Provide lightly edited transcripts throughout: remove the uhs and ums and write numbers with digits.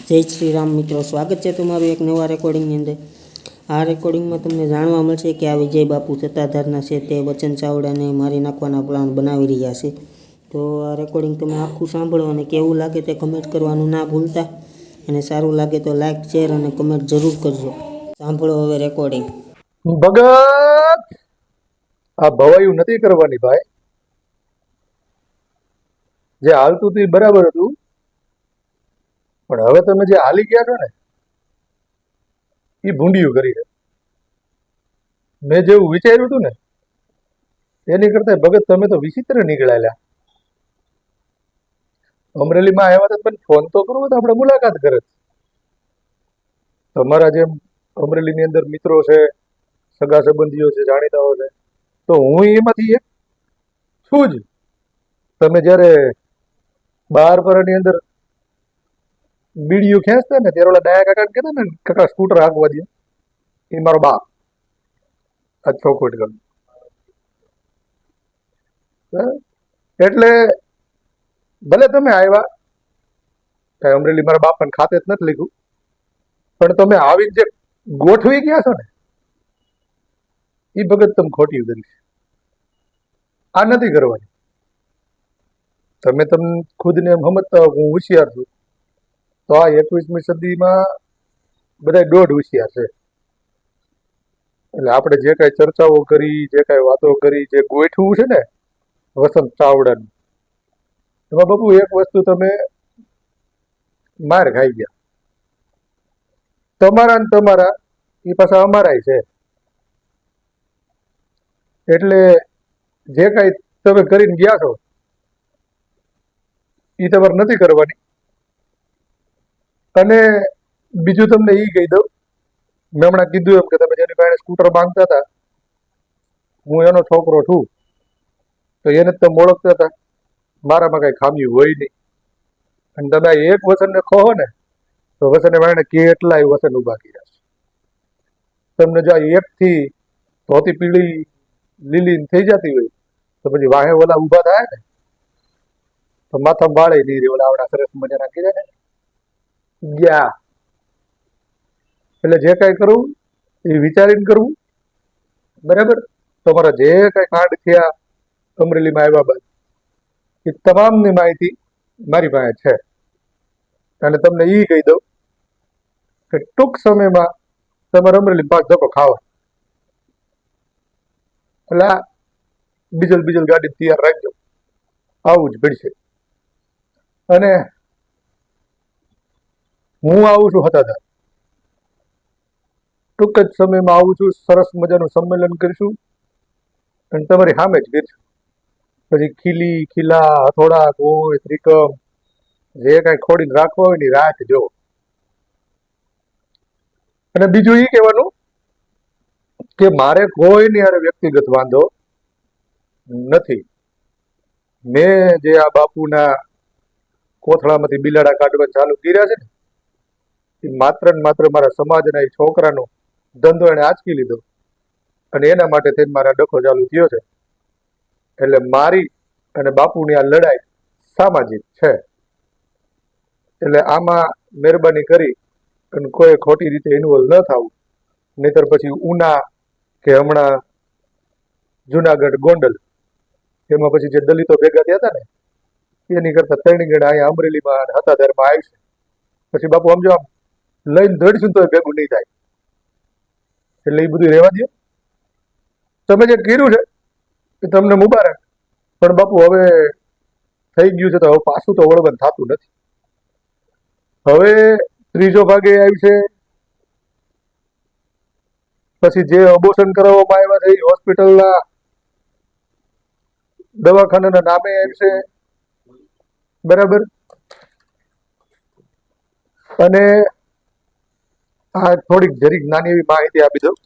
જય શ્રી રામ મિત્રો, સ્વાગત છે તમારું એક નવા રેકોર્ડિંગની અંદર. આ રેકોર્ડિંગમાં તમને જાણવા મળશે કે આ વિજય બાપુ સત્તાધારના છે તે બચ્ચન ચાવડાને મારી નાખવાના પ્લાન બનાવી રહ્યા છે. તો આ રેકોર્ડિંગ તમે આખું સાંભળો અને કેવું લાગે તે કમેન્ટ કરવાનું ના ભૂલતા, અને સારું લાગે તો લાઈક, શેર અને કમેન્ટ જરૂર કરજો. સાંભળો હવે રેકોર્ડિંગ. ભગત આ ભવાયું નથી કરવાની ભાઈ. જે હાલતું હતું એ બરાબર હતું, પણ હવે તમે જે હાલી ગયા છો ને એ ભૂંડિયું કરી છે. મેં જેવું વિચાર્યું હતું ને એની કરતા ભગત તમે તો વિચિત્ર નીકળ્યા. અમરેલીમાં આવ્યા હતા, તમે ફોન તો કરવો તો આપણે મુલાકાત કરે. તમારા જેમ અમરેલીની અંદર મિત્રો છે, સગા સંબંધીઓ છે, જાણીતાઓ છે, તો હું એમાંથી એક છું જ. તમે જ્યારે 12 અંદર બીડીયું ખેંચતા ને ત્યારે ઓલા ડાયા કાકા કહેતા ને, કાકા સ્કૂટર હાંકવા દે, એ મારો બાપ આ ચોખવટ કરું. એટલે ભલે તમે આવ્યા, કઈ અમરેલી મારા બાપાને ખાતે જ નથી લીધું, પણ તમે આવીને જે ગોઠવી ગયા છો ને એ ભગત તમે ખોટી કરી. આ નથી કરવાની. તમે ખુદને એમ સમજતા હો હું હોશિયાર છું, તો આ 21મી સદીમાં બધા દોઢ હોશિયાર છે. એટલે આપણે જે કાંઈ ચર્ચાઓ કરી, જે કાંઈ વાતો કરી, જે ગોઠવું છે ને વસંત ચાવડાનું, એમાં બાપુ એક વસ્તુ તમે માર ખાઈ ગયા. તમારા ને તમારા એ પાછા અમારાય છે. એટલે જે કાંઈ તમે કરીને ગયા છો એ તમારે નથી કરવાની. અને બીજું તમને એ કહી દઉં, મેં હમણાં કીધું એમ કે તમે જેની પાસે સ્કૂટર માંગતા હતા, હું એનો છોકરો છું, તો એને જ તમે ઓળખતા હતા. મારામાં કઈ ખામી હોય નહીં. અને તમે એક વસનને કહો ને તો વસને વાળને કેટલાય વસન ઉભા કર્યા છે. તમને જો આ એકથી ધોતી પીળી લીલી થઈ જતી હોય તો પછી વાહે ઓલા ઉભા થાય ને તો માથા બાળે નહીં રે. ઓલા આવડા સરસ મજાના કીધા ને ગયા. એટલે જે કાંઈ કરવું એ વિચારીને કરવું, બરાબર. તમારા જે કાંઈ કાંડ થયા અમરેલીમાં આવ્યા બાદ એ તમામની માહિતી મારી પાસે છે. અને તમને એ કહી દઉં કે ટૂંક સમયમાં તમારે અમરેલી 5 ધક્કો ખાવા. એટલે ડીઝલ ગાડી તૈયાર રાખજો, આવું જ પડશે. અને હું આવું છું હતાધાર, ટૂંક જ સમયમાં આવું છું. સરસ મજાનું સંમેલન કરીશું અને તમારી સામે જ કરીશું. પછી ખીલા, હથોડા, કોઈ ત્રિકમ જે કાંઈ ખોડીને રાખવા હોય ને રાત જો. અને બીજું એ કહેવાનું કે મારે કોઈની હારે વ્યક્તિગત વાંધો નથી. મેં જે આ બાપુના કોથળામાંથી બિલાડા કાઢવા ચાલુ કર્યા છે ને એ માત્ર ને માત્ર મારા સમાજના એ છોકરાનો ધંધો એને આંચકી લીધો અને એના માટે થઈને મારા ડખો ચાલુ થયો છે. એટલે મારી અને બાપુની આ લડાઈ સામાજિક છે. એટલે આમાં મહેરબાની કરી અને કોઈ ખોટી રીતે ઇન્વોલ્વ ન થવું, નહીતર પછી ઉના કે હમણાં જુનાગઢ ગોંડલ એમાં પછી જે દલિતો ભેગા થયા હતા ને એની કરતા 3 ગણા અહીંયા અમરેલીમાં હતાધારમાં આવી છે. પછી બાપુ સમજો આમ લઈને દોડશું તો ભેગું નહીં થાય. એટલે એ બધું રહેવા દો. તમે જે કર્યું છે એ તમને મુબારક, પણ બાપુ હવે થઈ ગયું છે તો હવે પાછું તો વળવન થતું નથી. હવે ત્રીજો ભાગે આવી છે. પછી જે અબોર્શન કરાવવામાં આવ્યા છે એ હોસ્પિટલના દવાખાનાના નામે આવી છે, બરાબર. અને આ થોડીક જરીક નાની એવી માહિતી આપી દઉં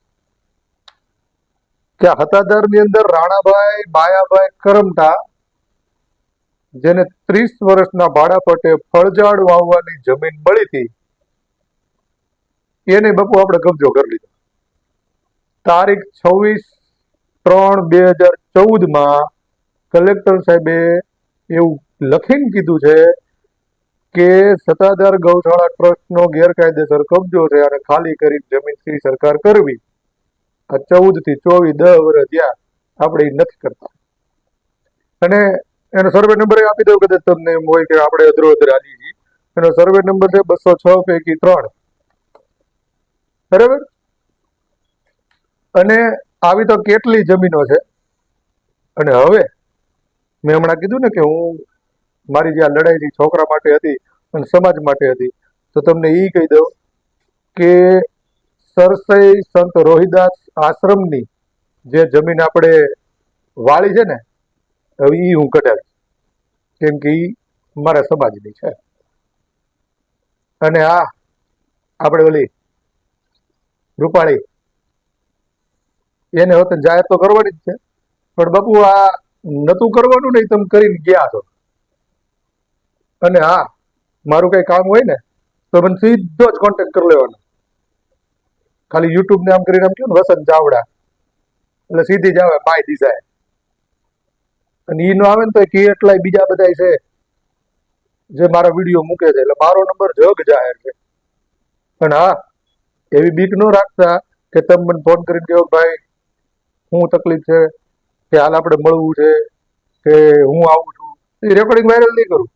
કે હતાધારની અંદર રાણાભાઈ માયાભાઈ કરમટા, જેને 30 વર્ષના ભાડાપટ્ટે ફળઝાડ વાવવાની જમીન મળી હતી, એને બાપુ આપણે કબજો કરી લીધો. તારીખ 26/3/2014 કલેક્ટર સાહેબે એવું લખીને કીધું છે કે સત્તાધાર ગૌશાળા ટ્રસ્ટનો ગેરકાયદેસર કબજો છે અને ખાલી કરી જમીન શ્રી સરકાર કરવી. આ 14 થી 24 10 વર્ષ થયા આપણે ઈ નથી કરતા. અને એનો સર્વે નંબર આપી દઉં કદાચ તમને એમ હોય કે આપણે અધરો અધર હાલી છીએ. એનો સર્વે નંબર છે 206 પૈકી 3. બરાબર. અને આવી તો કેટલી જમીનો છે. અને હવે મેં હમણાં કીધું ને કે હું મારી જે આ લડાઈ જે છોકરા માટે હતી અને સમાજ માટે હતી, તો તમને એ કહી દઉં કે સરસઈ સંત રોહિદાસ આશ્રમની જે જમીન આપણે વાળી છે ને, હવે એ હું કઢાવીશ, કેમ કે એ મારા સમાજની છે. અને આ આપણે ઓલી રૂપાળી એને હોતે જાહેર તો કરવાની જ છે, પણ બાપુ આ નતું કરવાનું નહીં, તમે કરીને ગયા છો. અને હા, મારું કઈ કામ હોય ને તો મને સીધો જ કોન્ટેક્ટ કરી લેવાનો. ખાલી યુટ્યુબ ને આમ કરીને આમ કહ્યું ને વસંત ચાવડા, એટલે સીધી જ આવે માય દિશાએ. અને ઈ નો આવે ને તો કેટલાય બીજા બધા છે જે મારા વિડીયો મૂકે છે, એટલે મારો નંબર જગ જાહેર છે. પણ હા, એવી બીક ન રાખતા કે તમે મને ફોન કરીને કહો ભાઈ શું તકલીફ છે, કે હાલ આપણે મળવું છે, કે હું આવું છું. એ રેકોર્ડિંગ વાયરલ નહીં કરું.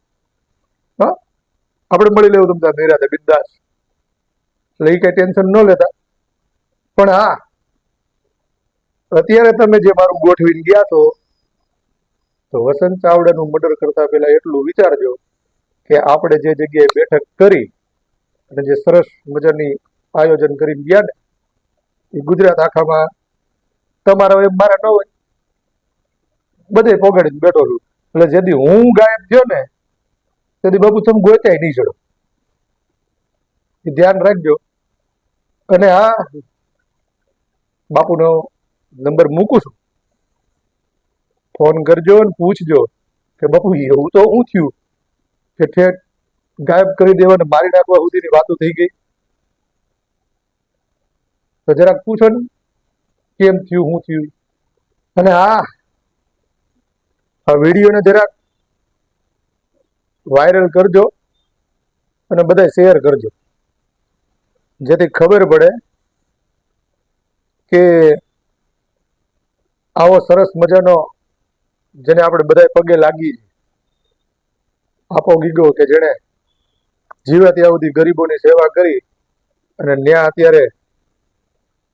હા, આપણે મળી લેવું તમને નિરાતે બિંદાસ. એટલે એ કઈ ટેન્શન ન લેતા. પણ હા, અત્યારે તમે જે મારું ગોઠવીને ગયા છો, તો વસંત ચાવડાનું મર્ડર કરતા પહેલા એટલું વિચારજો કે આપણે જે જગ્યાએ બેઠક કરી અને જે સરસ મજાની આયોજન કરીને ગયા ને, એ ગુજરાત આખામાં તમારા હોય મારા ન હોય, બધે પોગાડીને બેઠો છું. એટલે જેથી હું ગાયબ થયો ને તેથી બાપુ તમે ગોચાય નહીં ચડો, એ ધ્યાન રાખજો. અને હા, બાપુનો નંબર મૂકું છું, ફોન કરજો અને પૂછજો કે બાપુ એવું તો શું થયું કે ઠેઠ ગાયબ કરી દેવા મારી નાખવા સુધીની વાતો થઈ ગઈ. તો જરાક પૂછો ને કેમ થયું, શું થયું. અને હા, આ વિડીયોને જરાક વાયરલ કરજો અને બધા શેર કરજો, જેથી ખબર પડે કે આવો સરસ મજાનો જેને આપણે બધા પગે લાગી આપો ગીગો, કે જેને જીવે ત્યાં સુધી ગરીબોની સેવા કરી અને ન્યા અત્યારે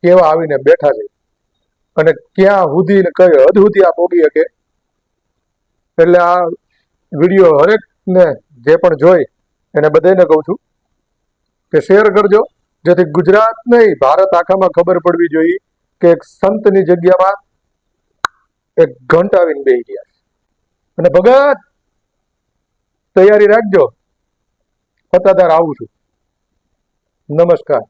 કેવા આવીને બેઠા છે અને ક્યાં સુધી ને કઈ હદ સુધી આ પોગી શકે. એટલે આ વિડીયો હરેક ને જે પણ જોઈ એને બધાને કહું છું કે શેર કરજો, જેથી ગુજરાત નહીં ભારત આખામાં ખબર પડવી જોઈએ કે એક સંતની જગ્યામાં એક ઘંટ આવીને બેસી ગયા. અને ભગત તૈયારી રાખજો, સત્તાધાર આવું છું. નમસ્કાર.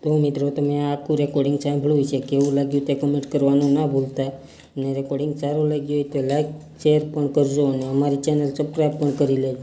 તો મિત્રો, તમે આ આખું રેકોર્ડિંગ સાંભળ્યું છે, કેવું લાગ્યું તે કમેન્ટ કરવાનું ના ભૂલતા. અને રેકોર્ડિંગ સારું લાગ્યું હોય તો લાઈક શેર પણ કરજો અને અમારી ચેનલ સબસ્ક્રાઈબ પણ કરી લેજો.